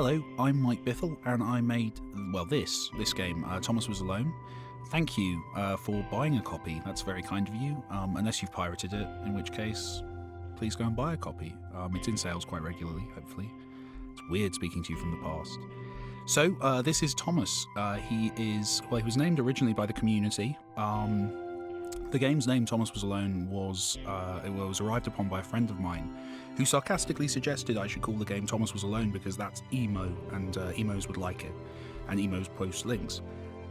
Hello, I'm Mike Biffle, and I made, this game, Thomas Was Alone. Thank you for buying a copy. That's very kind of you, unless you've pirated it, in which case, please go and buy a copy. It's in sales quite regularly, hopefully. It's weird speaking to you from the past. So, this is Thomas. He was named originally by the community. The game's name, Thomas Was Alone, was arrived upon by a friend of mine who sarcastically suggested I should call the game Thomas Was Alone because that's emo, and emos would like it, and emos post links,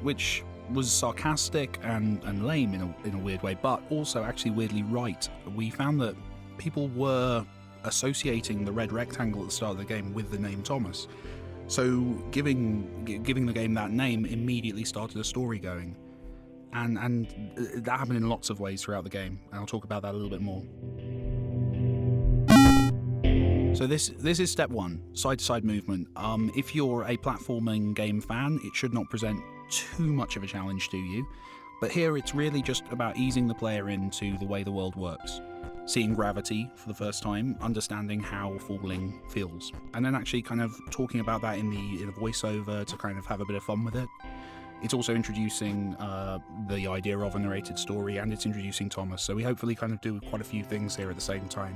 which was sarcastic and lame in a weird way, but also actually weirdly right. We found that people were associating the red rectangle at the start of the game with the name Thomas, so giving the game that name immediately started a story going. And that happened in lots of ways throughout the game, and I'll talk about that a little bit more. So this is step one, side-to-side movement. If you're a platforming game fan, it should not present too much of a challenge to you, but here it's really just about easing the player into the way the world works, seeing gravity for the first time, understanding how falling feels, and then actually kind of talking about that in a voiceover to kind of have a bit of fun with it. It's also introducing the idea of a narrated story, and it's introducing Thomas, so we hopefully kind of do quite a few things here at the same time.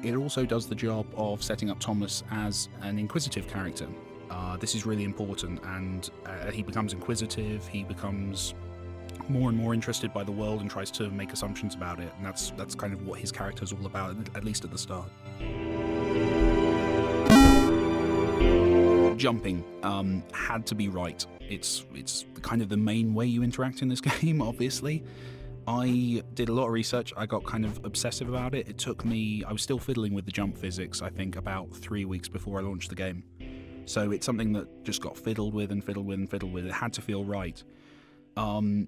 It also does the job of setting up Thomas as an inquisitive character. This is really important, and he becomes inquisitive, he becomes more and more interested by the world and tries to make assumptions about it, and that's kind of what his character's all about, at least at the start. Jumping had to be right. It's kind of the main way you interact in this game, obviously. I did a lot of research, I got kind of obsessive about it. I was still fiddling with the jump physics, I think, about 3 weeks before I launched the game. So it's something that just got fiddled with. It had to feel right. And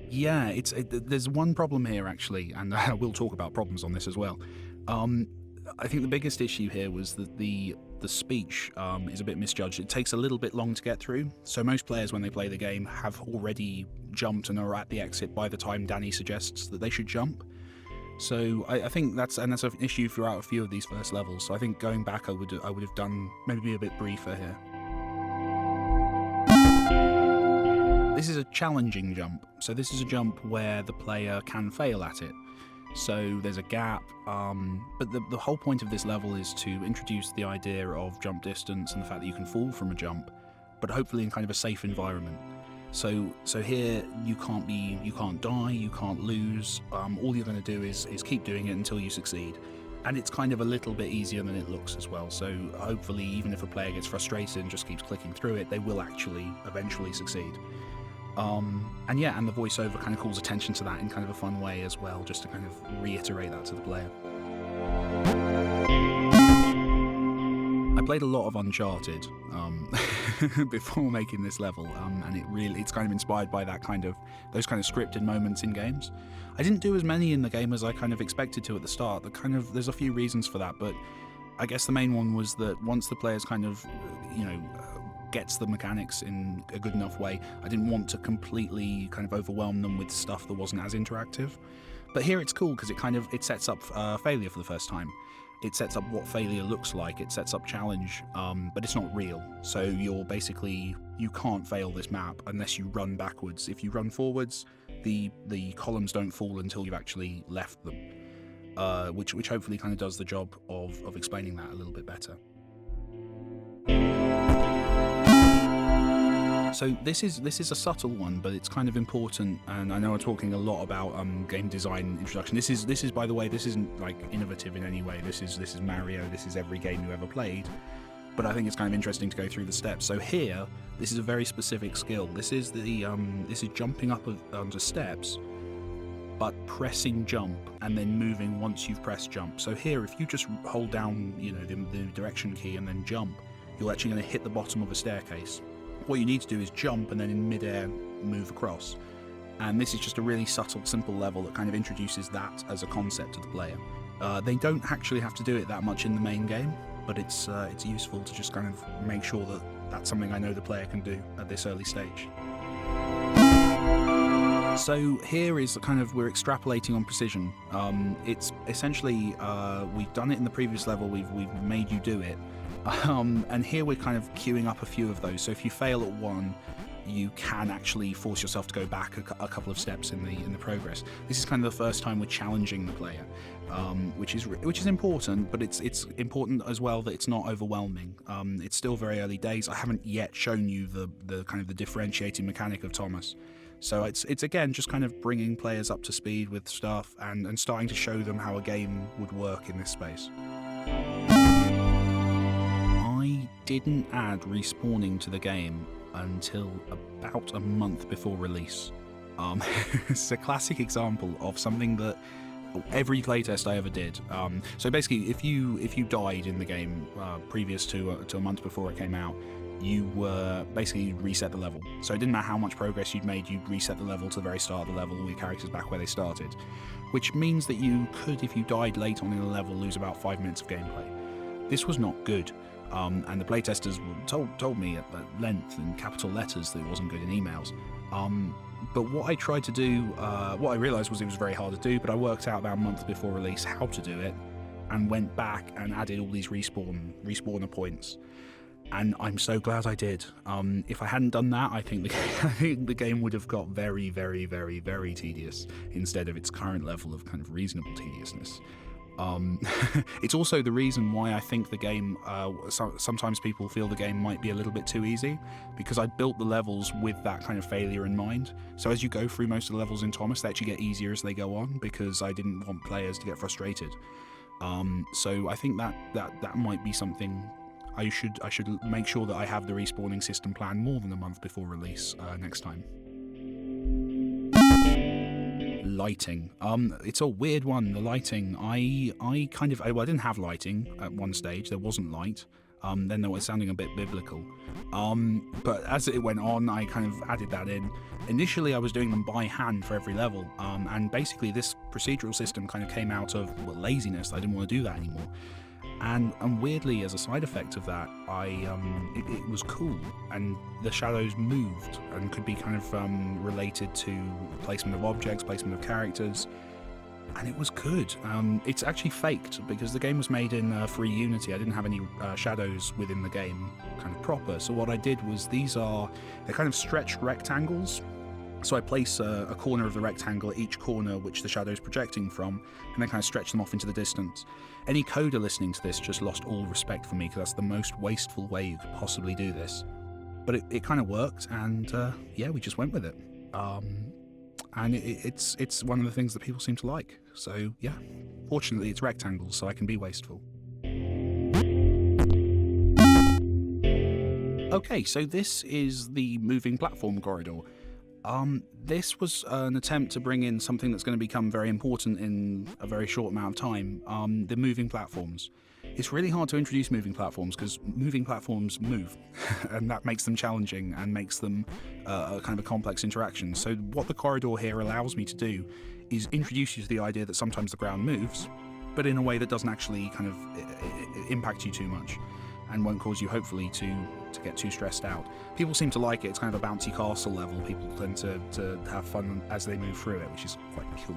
yeah, there's one problem here, actually, and we'll talk about problems on this as well. I think the biggest issue here was that the speech is a bit misjudged. It takes a little bit long to get through, so most players when they play the game have already jumped and are at the exit by the time Danny suggests that they should jump. So I think that's an issue throughout a few of these first levels, so I think going back I would have done maybe a bit briefer here. This is a challenging jump, so this is a jump where the player can fail at it. So there's a gap, but the whole point of this level is to introduce the idea of jump distance and the fact that you can fall from a jump, but hopefully in kind of a safe environment. So here you can't die, you can't lose. All you're going to do is keep doing it until you succeed, and it's kind of a little bit easier than it looks as well. So hopefully, even if a player gets frustrated and just keeps clicking through it, they will actually eventually succeed. And the voiceover kind of calls attention to that in kind of a fun way as well, just to kind of reiterate that to the player. I played a lot of Uncharted before making this level, and it's kind of inspired by those kind of scripted moments in games. I didn't do as many in the game as I kind of expected to at the start. There's a few reasons for that, but I guess the main one was that once the player's kind of, gets the mechanics in a good enough way, I didn't want to completely kind of overwhelm them with stuff that wasn't as interactive. But here it's cool because it sets up failure for the first time. It sets up what failure looks like, it sets up challenge, but it's not real. So you can't fail this map unless you run backwards. If you run forwards, the columns don't fall until you've actually left them, which hopefully kind of does the job of explaining that a little bit better. So this is a subtle one, but it's kind of important, and I know I'm talking a lot about game design introduction. This is by the way, this isn't like innovative in any way. This is Mario. This is every game you ever played. But I think it's kind of interesting to go through the steps. So here, this is a very specific skill. This is jumping up onto steps, but pressing jump and then moving once you've pressed jump. So here, if you just hold down, the direction key and then jump, you're actually going to hit the bottom of a staircase. What you need to do is jump and then in mid-air move across. And this is just a really subtle, simple level that kind of introduces that as a concept to the player. They don't actually have to do it that much in the main game, but it's useful to just kind of make sure that that's something I know the player can do at this early stage. So here is we're extrapolating on precision. It's essentially, we've done it in the previous level, we've made you do it, And here we're kind of queuing up a few of those. So if you fail at one, you can actually force yourself to go back a couple of steps in the progress. This is kind of the first time we're challenging the player, which is important, but it's important as well that it's not overwhelming. It's still very early days. I haven't yet shown you the kind of the differentiating mechanic of Thomas. So it's again just kind of bringing players up to speed with stuff and starting to show them how a game would work in this space. I didn't add respawning to the game until about a month before release. It's a classic example of something that every playtest I ever did. So basically, if you died in the game previous to a month before it came out, you were basically reset the level. So it didn't matter how much progress you'd made, you'd reset the level to the very start of the level, all your characters back where they started. Which means that you could, if you died late on in a level, lose about 5 minutes of gameplay. This was not good. And the playtesters told me at length in capital letters that it wasn't good in emails. But what I tried to do, what I realised was it was very hard to do, but I worked out about a month before release how to do it, and went back and added all these respawner points. And I'm so glad I did. If I hadn't done that, I think the game would have got very, very, very, very tedious instead of its current level of kind of reasonable tediousness. It's also the reason why I think the game, sometimes people feel the game might be a little bit too easy, because I built the levels with that kind of failure in mind. So as you go through most of the levels in Thomas, they actually get easier as they go on, because I didn't want players to get frustrated. So I think that might be something I should make sure that I have the respawning system planned more than a month before release next time. Lighting. It's a weird one, the lighting. I didn't have lighting at one stage. There wasn't light. Then that was sounding a bit biblical. But as it went on, I kind of added that in. Initially, I was doing them by hand for every level. And basically, this procedural system kind of came out of laziness. I didn't want to do that anymore. And weirdly, as a side effect of that, it was cool, and the shadows moved and could be kind of related to placement of objects, placement of characters, and it was good. It's actually faked because the game was made in free Unity. I didn't have any shadows within the game kind of proper, so what I did was they're kind of stretched rectangles. So I place a corner of the rectangle at each corner which the shadow's projecting from, and then kind of stretch them off into the distance. Any coder listening to this just lost all respect for me, because that's the most wasteful way you could possibly do this. But it kind of worked, and we just went with it. And it's one of the things that people seem to like. So yeah, fortunately it's rectangles, so I can be wasteful. Okay, so this is the moving platform corridor. This was an attempt to bring in something that's going to become very important in a very short amount of time, the moving platforms. It's really hard to introduce moving platforms because moving platforms move, and that makes them challenging and makes them a kind of a complex interaction. So what the corridor here allows me to do is introduce you to the idea that sometimes the ground moves, but in a way that doesn't actually kind of impact you too much, and won't cause you, hopefully, to get too stressed out. People seem to like it. It's kind of a bouncy castle level. People tend to have fun as they move through it, which is quite cool.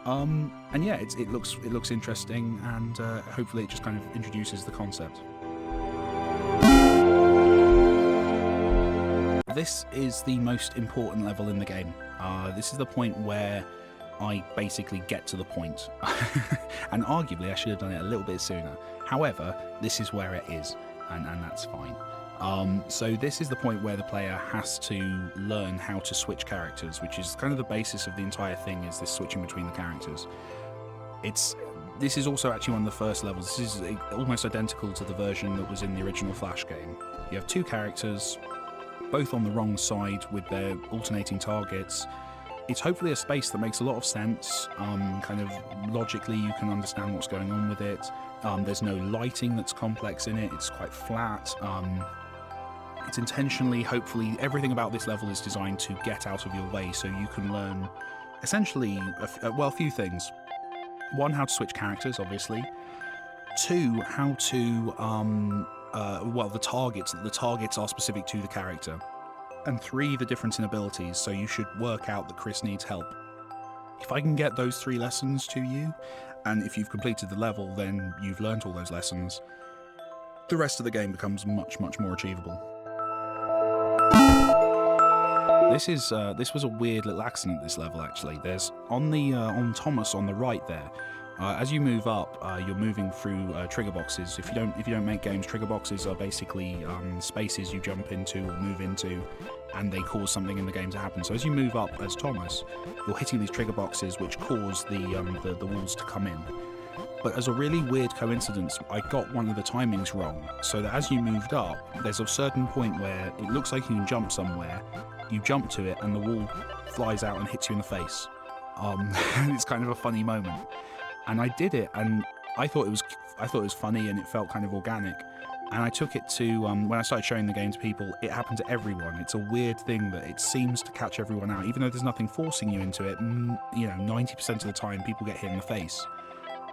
And yeah, it looks interesting, and hopefully it just kind of introduces the concept. This is the most important level in the game. This is the point where I basically get to the point. And arguably I should have done it a little bit sooner. However, this is where it is, and that's fine. So this is the point where the player has to learn how to switch characters, which is kind of the basis of the entire thing, is this switching between the characters. This is also actually one of the first levels. This is almost identical to the version that was in the original Flash game. You have two characters, both on the wrong side with their alternating targets. It's hopefully a space that makes a lot of sense. Kind of logically you can understand what's going on with it. There's no lighting that's complex in it. It's quite flat. It's intentionally, hopefully, everything about this level is designed to get out of your way so you can learn essentially, a few things. One, how to switch characters, obviously. Two, how to, the targets. The targets are specific to the character. And three, the difference in abilities, so you should work out that Chris needs help. If I can get those 3 lessons to you, and if you've completed the level, then you've learnt all those lessons, the rest of the game becomes much, much more achievable. This was a weird little accident, this level, actually. There's on Thomas on the right there. As you move up, you're moving through trigger boxes. If you don't make games, trigger boxes are basically spaces you jump into or move into, and they cause something in the game to happen. So as you move up as Thomas, you're hitting these trigger boxes which cause the walls to come in. But as a really weird coincidence, I got one of the timings wrong, so that as you moved up, there's a certain point where it looks like you can jump somewhere, you jump to it, and the wall flies out and hits you in the face. It's kind of a funny moment. And I did it, and I thought it was funny, and it felt kind of organic. And I took it to when I started showing the game to people. It happened to everyone. It's a weird thing that it seems to catch everyone out, even though there's nothing forcing you into it. 90% of the time, people get hit in the face,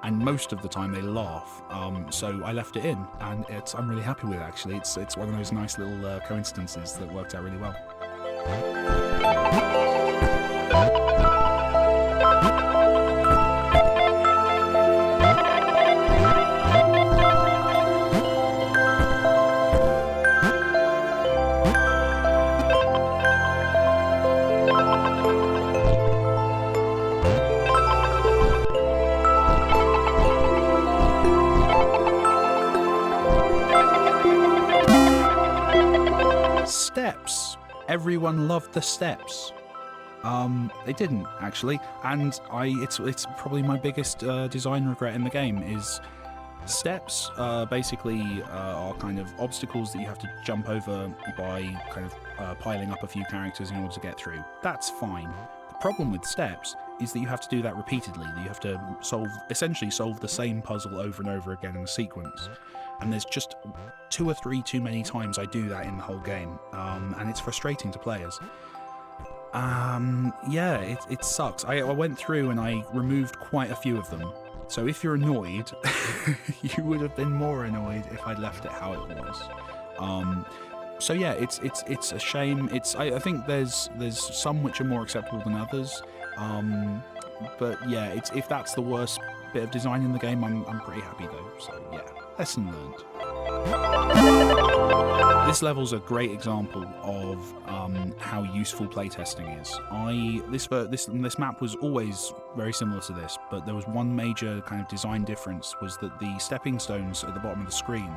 and most of the time they laugh. So I left it in, and I'm really happy with it. Actually, it's one of those nice little coincidences that worked out really well. Steps. Everyone loved the steps. They didn't, actually, and it's probably my biggest design regret in the game is steps. Basically are kind of obstacles that you have to jump over by kind of piling up a few characters in order to get through. That's fine. The problem with steps is that you have to do that repeatedly, that you have to essentially solve the same puzzle over and over again in a sequence. And there's just 2 or 3 too many times I do that in the whole game, and it's frustrating to players. It sucks. I went through and I removed quite a few of them. So if you're annoyed, you would have been more annoyed if I'd left it how it was. So yeah, it's a shame. I think there's some which are more acceptable than others. But yeah, if that's the worst bit of design in the game, I'm pretty happy though. So yeah, lesson learned. This level's a great example of how useful playtesting is. This map was always very similar to this, but there was one major kind of design difference, was that the stepping stones at the bottom of the screen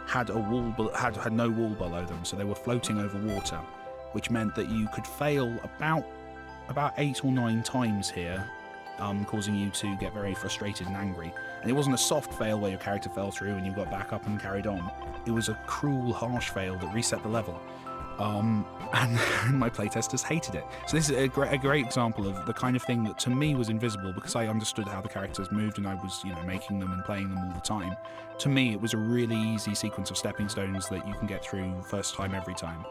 had a wall, had no wall below them, so they were floating over water, which meant that you could fail about 8 or 9 times here, causing you to get very frustrated and angry. And it wasn't a soft fail where your character fell through and you got back up and carried on. It was a cruel, harsh fail that reset the level. And my playtesters hated it. So this is a great example of the kind of thing that to me was invisible, because I understood how the characters moved and I was, making them and playing them all the time. To me, it was a really easy sequence of stepping stones that you can get through first time every time.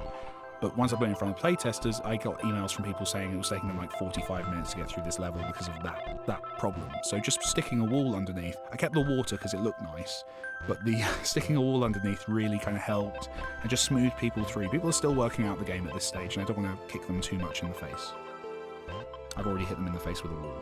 But once I put it in front of playtesters, I got emails from people saying it was taking them like 45 minutes to get through this level because of that problem. So just sticking a wall underneath, I kept the water because it looked nice, but the sticking a wall underneath really kind of helped and just smoothed people through. People are still working out the game at this stage, and I don't want to kick them too much in the face. I've already hit them in the face with a wall.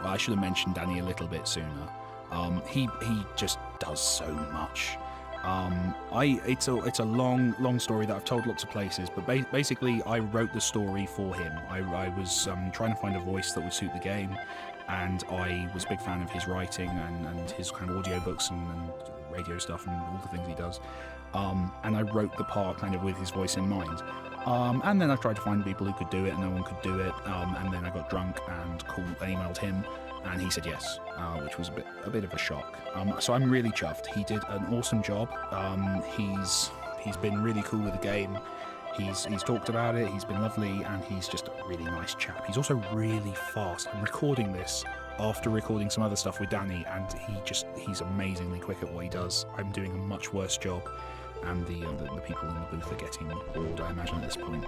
I should have mentioned Danny a little bit sooner. He just does so much. It's a long story that I've told lots of places, but basically I wrote the story for him. I was trying to find a voice that would suit the game, and I was a big fan of his writing and his kind of audiobooks and radio stuff and all the things he does. And I wrote the part kind of with his voice in mind. And then I tried to find people who could do it, and no one could do it. And then I got drunk and emailed him, and he said yes, which was a bit of a shock. So I'm really chuffed. He did an awesome job. He's been really cool with the game. He's talked about it. He's been lovely, and he's just a really nice chap. He's also really fast. I'm recording this after recording some other stuff with Danny, and he's amazingly quick at what he does. I'm doing a much worse job, and the people in the booth are getting bored, I imagine, at this point.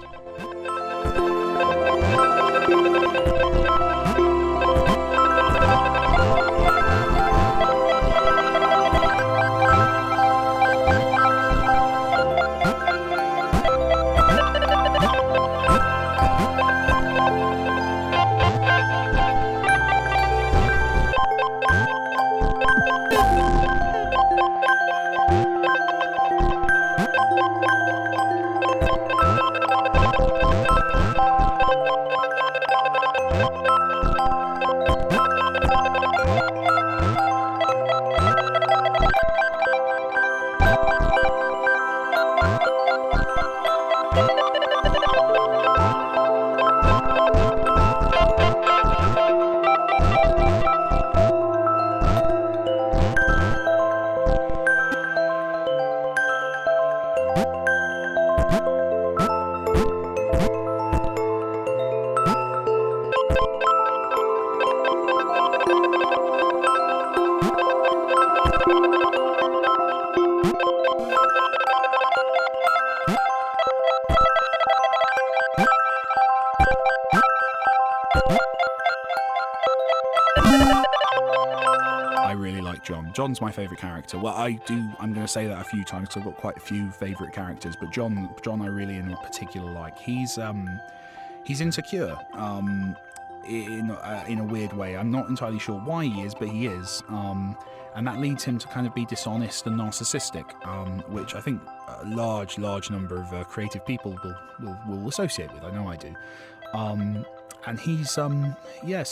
I really like John. John's my favourite character. Well, I'm going to say that a few times because I've got quite a few favourite characters, but John I really in particular like. He's insecure in a weird way. I'm not entirely sure why he is, but he is. And that leads him to kind of be dishonest and narcissistic, which I think a large number of creative people will associate with. I know I do. And he's so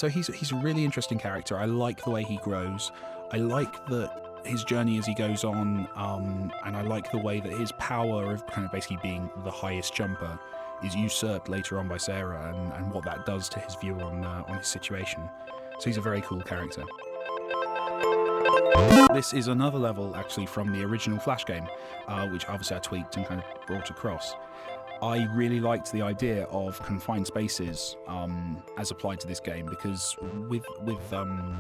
he's a really interesting character. I like the way he grows. I like that his journey as he goes on, and I like the way that his power of kind of basically being the highest jumper is usurped later on by Sarah, and what that does to his view on his situation. So he's a very cool character. This is another level actually from the original Flash game, which obviously I tweaked and kind of brought across. I really liked the idea of confined spaces as applied to this game, because with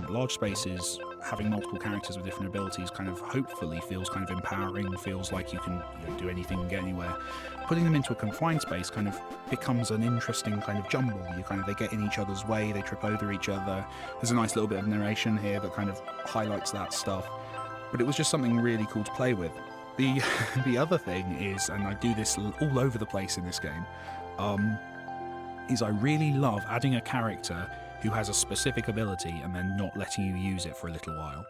large spaces, having multiple characters with different abilities kind of hopefully feels kind of empowering, feels like you can do anything and get anywhere. Putting them into a confined space kind of becomes an interesting kind of jumble. They get in each other's way, they trip over each other. There's a nice little bit of narration here that kind of highlights that stuff. But it was just something really cool to play with. The other thing is, and I do this all over the place in this game, is I really love adding a character who has a specific ability and then not letting you use it for a little while.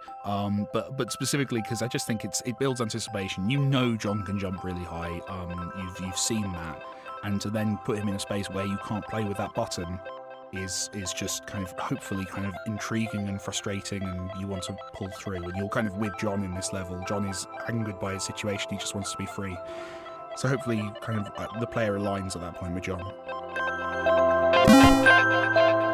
But specifically because I just think it builds anticipation. John can jump really high. You've seen that, and to then put him in a space where you can't play with that button is just kind of hopefully kind of intriguing and frustrating, and you want to pull through, and you're kind of with John in this level. John is angered by his situation, he just wants to be free. So hopefully kind of the player aligns at that point with John.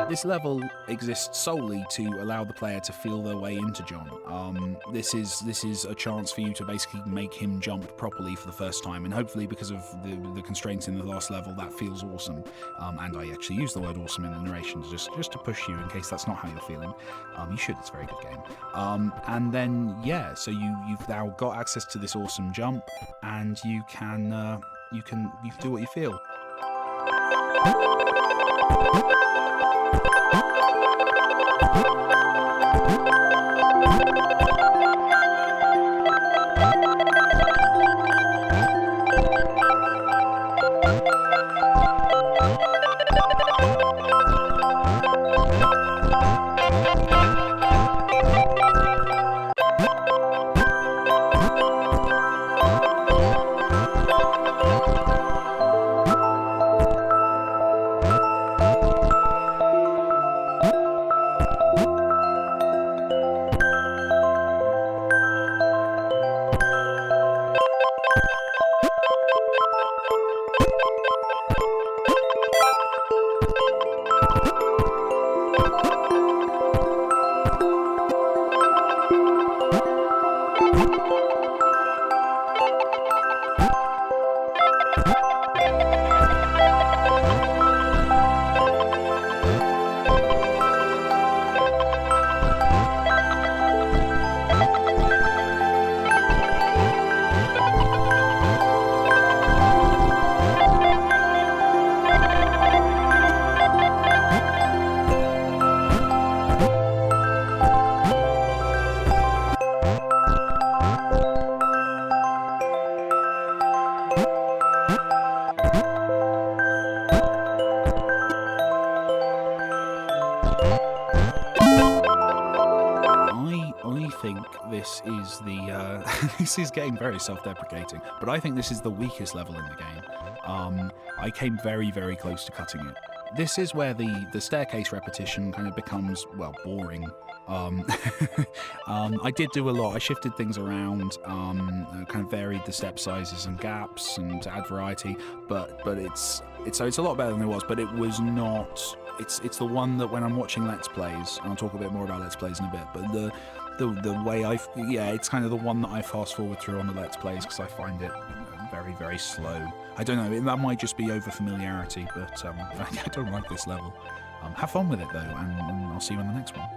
This level exists solely to allow the player to feel their way into John. This is a chance for you to basically make him jump properly for the first time, and hopefully because of the constraints in the last level, that feels awesome. And I actually use the word awesome in the narration just to push you in case that's not how you're feeling. You should, it's a very good game. And then so you've now got access to this awesome jump, and you can do what you feel. This is getting very self-deprecating, but I think this is the weakest level in the game. I came very, very close to cutting it. This is where the staircase repetition kind of becomes, well, boring. I did do a lot. I shifted things around, kind of varied the step sizes and gaps and to add variety, but it's a lot better than it was, but it was not. It's the one that when I'm watching Let's Plays, and I'll talk a bit more about Let's Plays in a bit, but the way it's kind of the one that I fast forward through on the Let's Plays because I find it very, very slow. I don't know, that might just be over familiarity, but I don't like this level. Have fun with it though, and I'll see you on the next one.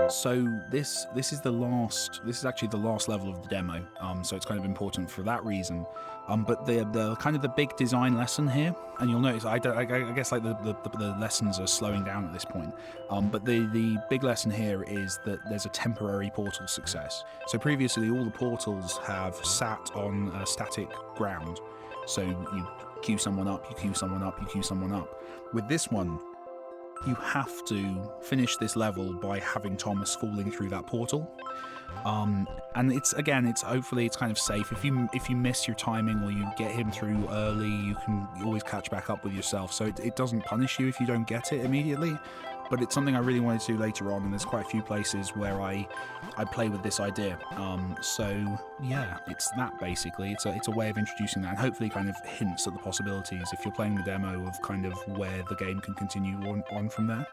So this is the last. This is actually the last level of the demo. So it's kind of important for that reason. But the kind of the big design lesson here, and you'll notice I guess like the lessons are slowing down at this point. But the big lesson here is that there's a temporary portal success. So previously all the portals have sat on a static ground. So you queue someone up, you queue someone up, you queue someone up. With this one, you have to finish this level by having Thomas falling through that portal. And it's hopefully it's kind of safe. If you miss your timing or you get him through early, you can always catch back up with yourself. So it doesn't punish you if you don't get it immediately. but it's something I really wanted to do later on, and there's quite a few places where I play with this idea. So yeah, it's that basically. It's a way of introducing that, and hopefully kind of hints at the possibilities if you're playing the demo of kind of where the game can continue on from there.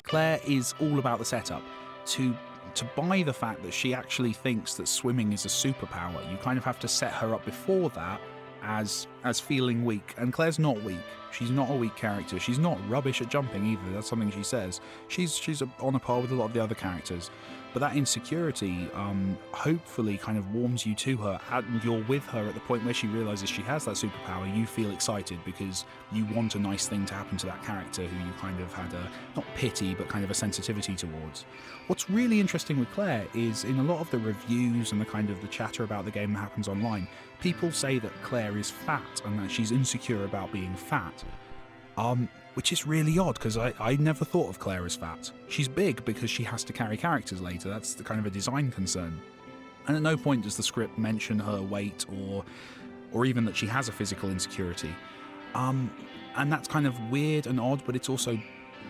Claire is all about the setup. To buy the fact that she actually thinks that swimming is a superpower, you kind of have to set her up before that as feeling weak. And Claire's not weak. She's not a weak character. She's not rubbish at jumping either. That's something she says. She's on a par with a lot of the other characters. But that insecurity hopefully kind of warms you to her, and you're with her at the point where she realises she has that superpower. You feel excited because you want a nice thing to happen to that character who you kind of had a, not pity, but kind of a sensitivity towards. What's really interesting with Claire is in a lot of the reviews and the kind of the chatter about the game that happens online, people say that Claire is fat and that she's insecure about being fat. Which is really odd, because I never thought of Claire as fat. She's big because she has to carry characters later. That's the kind of a design concern. And at no point does the script mention her weight or even that she has a physical insecurity. And that's kind of weird and odd, but it's also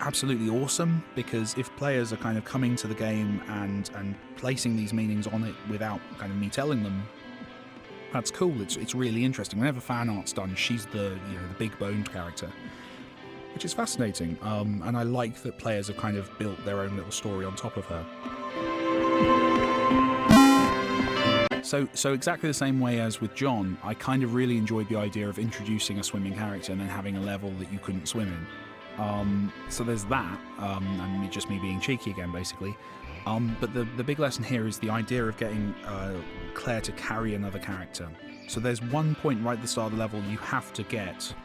absolutely awesome, because if players are kind of coming to the game and placing these meanings on it without kind of me telling them, that's cool. It's really interesting. Whenever fan art's done, she's the big boned character, which is fascinating, and I like that players have kind of built their own little story on top of her. So exactly the same way as with John, I kind of really enjoyed the idea of introducing a swimming character and then having a level that you couldn't swim in. So there's that, and just me being cheeky again, basically. But the big lesson here is the idea of getting Claire to carry another character. So there's one point right at the start of the level you have to get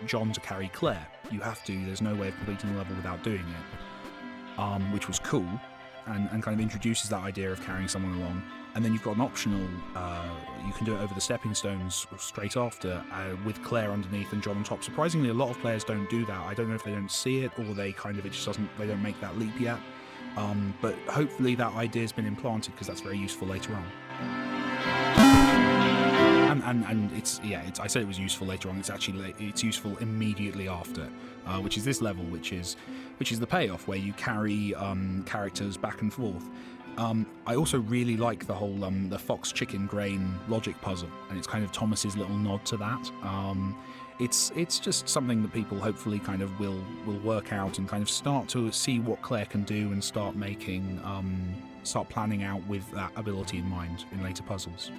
John to carry Claire. You have to. There's no way of completing the level without doing it, which was cool, and kind of introduces that idea of carrying someone along. And then you've got an optional, you can do it over the stepping stones straight after, with Claire underneath and John on top. Surprisingly, a lot of players don't do that. I don't know if they don't see it, or they kind of, they don't make that leap yet. But hopefully that idea's been implanted, because that's very useful later on. And I said it was useful later on. It's useful immediately after, which is this level, which is the payoff where you carry characters back and forth. I also really like the whole the fox chicken grain logic puzzle, and it's kind of Thomas's little nod to that. It's just something that people hopefully kind of will work out and kind of start to see what Claire can do and start planning out with that ability in mind in later puzzles.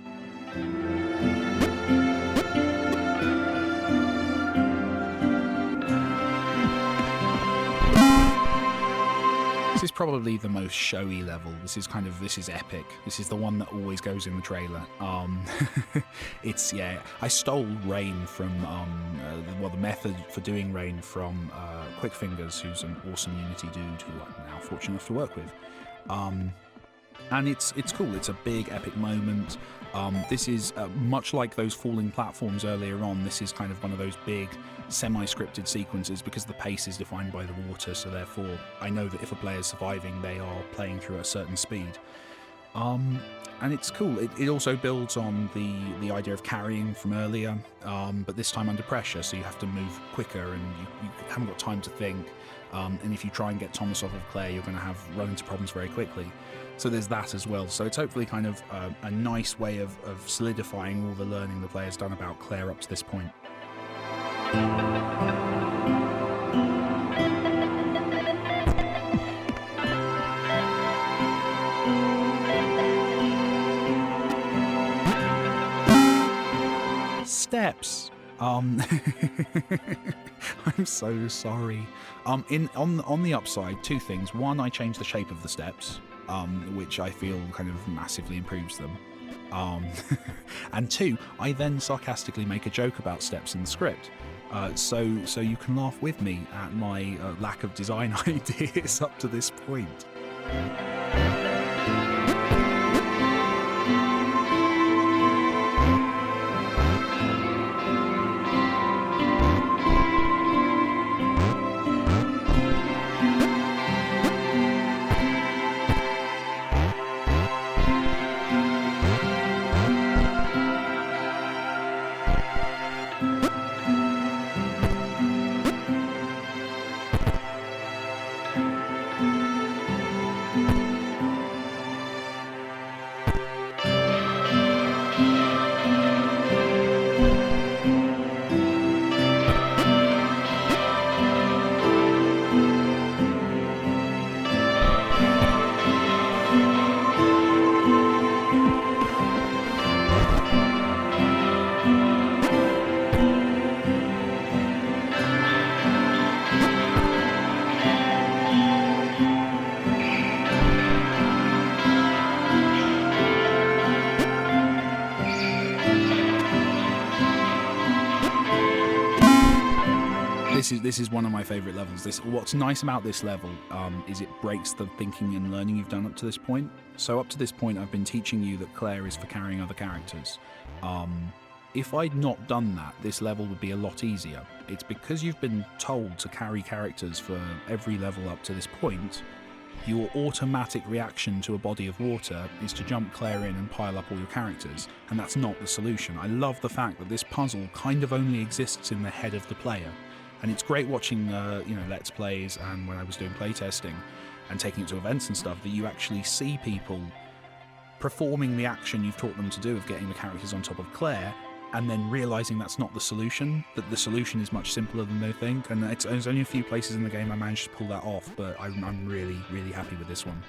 This is probably the most showy level. This is epic. This is the one that always goes in the trailer. I stole Rain from the method for doing Rain from Quick Fingers, who's an awesome Unity dude who I'm now fortunate enough to work with. And it's cool. It's a big epic moment. This is much like those falling platforms earlier on. This is kind of one of those big semi-scripted sequences, because the pace is defined by the water, so therefore I know that if a player is surviving, they are playing through at a certain speed. And it's cool. It also builds on the idea of carrying from earlier, but this time under pressure, so you have to move quicker and you haven't got time to think. And if you try and get Thomas off of Claire, you're going to run into problems very quickly. So there's that as well. So it's hopefully kind of a nice way of solidifying all the learning the player's done about Claire up to this point. Steps. I'm so sorry. On the upside, two things. One, I changed the shape of the steps, which I feel kind of massively improves them. And two, I then sarcastically make a joke about steps in the script. So you can laugh with me at my lack of design ideas up to this point. this is one of my favourite levels. What's nice about this level is it breaks the thinking and learning you've done up to this point. So up to this point, I've been teaching you that Claire is for carrying other characters. If I'd not done that, this level would be a lot easier. It's because you've been told to carry characters for every level up to this point. Your automatic reaction to a body of water is to jump Claire in and pile up all your characters, and that's not the solution. I love the fact that this puzzle kind of only exists in the head of the player, and it's great watching Let's Plays and when I was doing playtesting and taking it to events and stuff, that you actually see people performing the action you've taught them to do of getting the characters on top of Claire, and then realising that's not the solution, that the solution is much simpler than they think. And there's only a few places in the game I managed to pull that off, but I'm really, really happy with this one.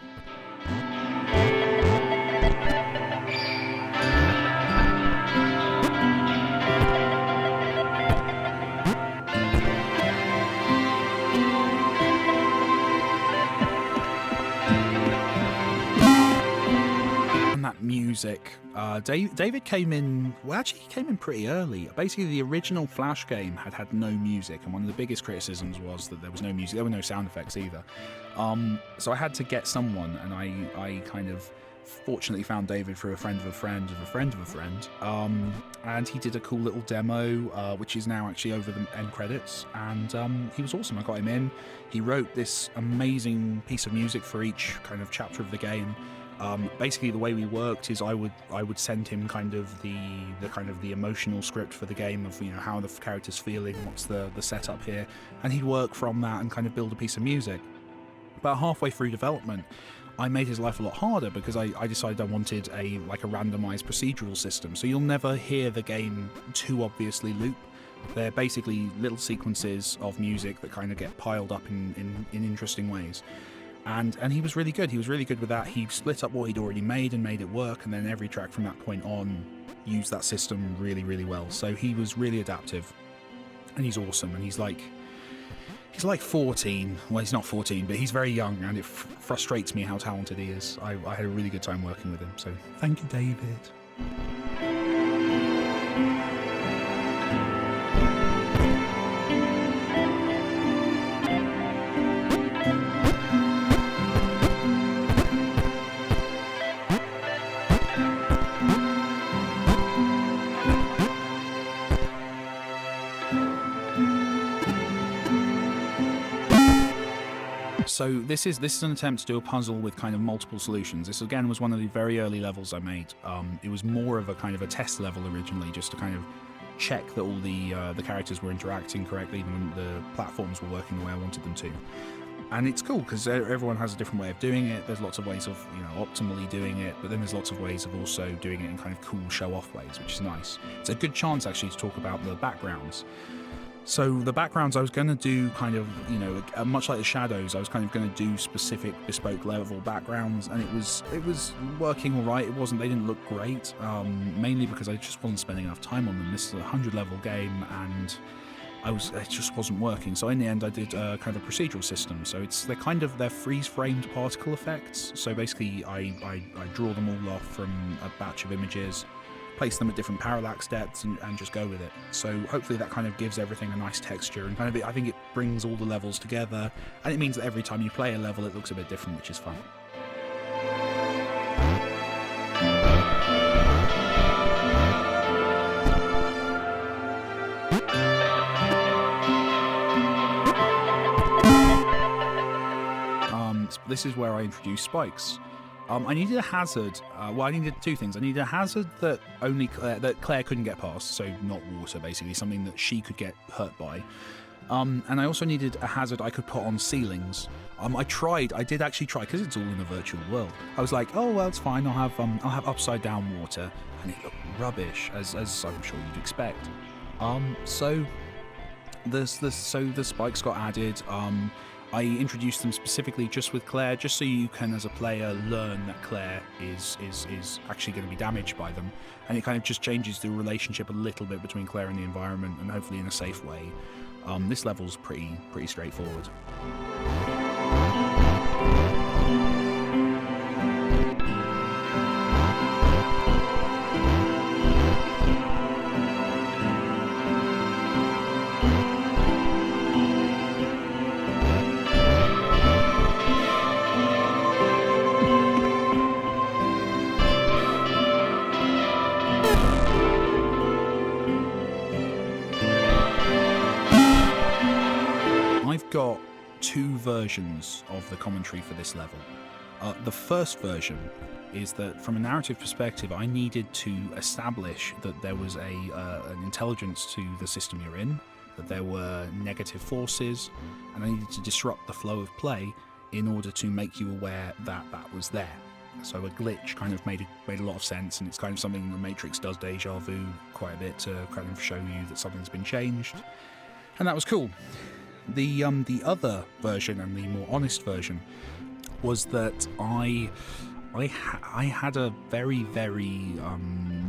That music, David came in, well actually he came in pretty early. Basically the original Flash game had no music, and one of the biggest criticisms was that there was no music, there were no sound effects either. So I had to get someone, and I kind of fortunately found David through a friend of a friend of a friend of a friend, and he did a cool little demo, which is now actually over the end credits, and he was awesome. I got him in, he wrote this amazing piece of music for each kind of chapter of the game. Basically the way we worked is I would send him kind of the emotional script for the game of how the character's feeling, what's the setup here, and he'd work from that and kind of build a piece of music. About halfway through development, I made his life a lot harder because I decided I wanted a randomized procedural system, so you'll never hear the game too obviously loop. They're basically little sequences of music that kind of get piled up in interesting ways. And he was really good. He was really good with that. He split up what he'd already made and made it work, and then every track from that point on used that system really, really well. So he was really adaptive, and he's awesome. And he's like 14. Well, he's not 14, but he's very young, and it frustrates me how talented he is. I had a really good time working with him. So thank you, David. So this is an attempt to do a puzzle with kind of multiple solutions. This again was one of the very early levels I made. It was more of a kind of a test level originally, just to kind of check that all the characters were interacting correctly and the platforms were working the way I wanted them to. And it's cool because everyone has a different way of doing it. There's lots of ways of optimally doing it, but then there's lots of ways of also doing it in kind of cool show-off ways, which is nice. It's a good chance actually to talk about the backgrounds. So the backgrounds I was going to do kind of, much like the shadows, I was kind of going to do specific bespoke level backgrounds, and it was working all right. They didn't look great, mainly because I just wasn't spending enough time on them. This is a 100 level game, and it just wasn't working. So in the end I did kind of a procedural system. So they're freeze-framed particle effects. So basically I draw them all off from a batch of images, place them at different parallax depths and just go with it. So hopefully that kind of gives everything a nice texture, and kind of I think it brings all the levels together, and it means that every time you play a level it looks a bit different, which is fun. This is where I introduce spikes. I needed a hazard. I needed two things. I needed a hazard that that Claire couldn't get past, so not water, basically, something that she could get hurt by. And I also needed a hazard I could put on ceilings. I did actually try, because it's all in a virtual world. I was like, oh well, it's fine. I'll have upside down water, and it looked rubbish, as I'm sure you'd expect. So the spikes got added. I introduced them specifically just with Claire, just so you can, as a player, learn that Claire is actually going to be damaged by them, and it kind of just changes the relationship a little bit between Claire and the environment, and hopefully in a safe way. This level's pretty straightforward. got two versions of the commentary for this level. The first version is that from a narrative perspective, I needed to establish that there was an intelligence to the system you're in, that there were negative forces, and I needed to disrupt the flow of play in order to make you aware that that was there. So a glitch kind of made a lot of sense, and it's kind of something the Matrix does deja vu quite a bit to kind of show you that something's been changed, and that was cool. The other version, and the more honest version, was that I had a very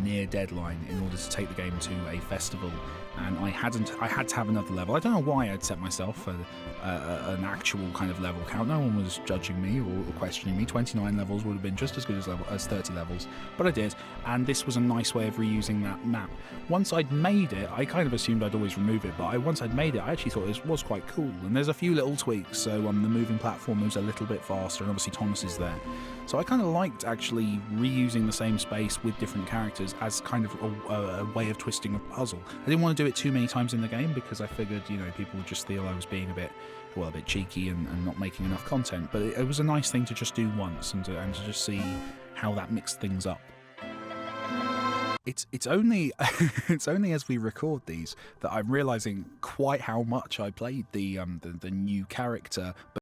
near deadline in order to take the game to a festival, and I had to have another level. I don't know why I'd set myself an actual kind of level count. No one was judging me or questioning me. 29 levels would have been just as good as 30 levels, but I did, and this was a nice way of reusing that map. Once I'd made it, I kind of assumed I'd always remove it, but once I'd made it, I actually thought it was quite cool, and there's a few little tweaks. So the moving platform moves a little bit faster, and obviously Thomas is there. So I kind of liked actually reusing the same space with different characters as kind of a way of twisting a puzzle. I didn't want to do it too many times in the game because I figured, people would just feel I was being a bit cheeky and not making enough content. But it was a nice thing to just do once and to just see how that mixed things up. It's only as we record these that I'm realizing quite how much I played the new character.